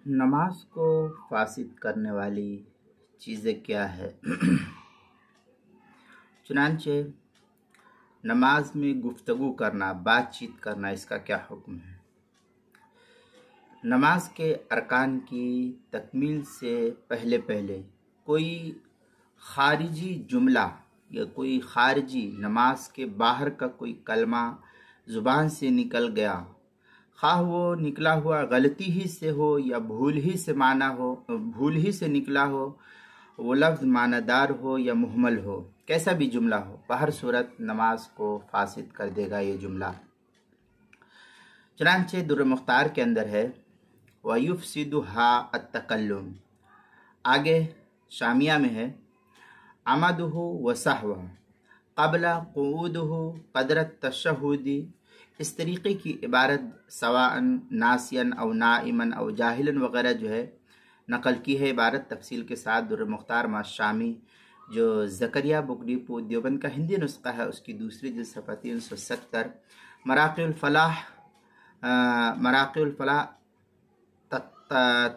نماز کو فاسد کرنے والی چیزیں کیا ہے؟ چنانچہ نماز میں گفتگو کرنا، بات چیت کرنا، اس کا کیا حکم ہے؟ نماز کے ارکان کی تکمیل سے پہلے کوئی خارجی جملہ یا کوئی خارجی نماز کے باہر کا کوئی کلمہ زبان سے نکل گیا، خواہ وہ نکلا ہوا غلطی ہی سے ہو یا بھول ہی سے نکلا ہو، وہ لفظ معنی دار ہو یا محمل ہو، کیسا بھی جملہ ہو، بہر صورت نماز کو فاسد کر دے گا یہ جملہ۔ چنانچہ در مختار کے اندر ہے وَيُفْسِدُهَا التَّكَلُّمُ، آگے شامیہ میں ہے عَمَدُهُ وَسَهْوَهُ قبل قعودُهُ قدر التشہد، اس طریقے کی عبارت سواءً ناسیاً او نائماً او جاہلاً وغیرہ جو ہے نقل کی ہے عبارت تفصیل کے ساتھ در مختار ما شامی، جو زکریا بکری پور دیوبند کا ہندی نسخہ ہے، اس کی دوسری جلد صفحہ 370۔ مراقی الفلاح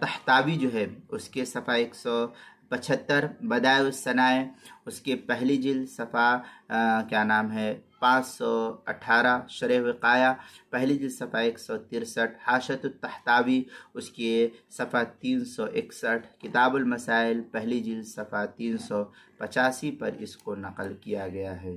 تحتاوی جو ہے اس کے صفحہ 175، بدائع الثناء اس کے پہلی جلد صفحہ 518، شرح وقایہ پہلی جلد صفحہ 163، حاشیۃ التحتاوی اس کے صفحہ 361، کتاب المسائل پہلی جلد صفحہ 385 پر اس کو نقل کیا گیا ہے۔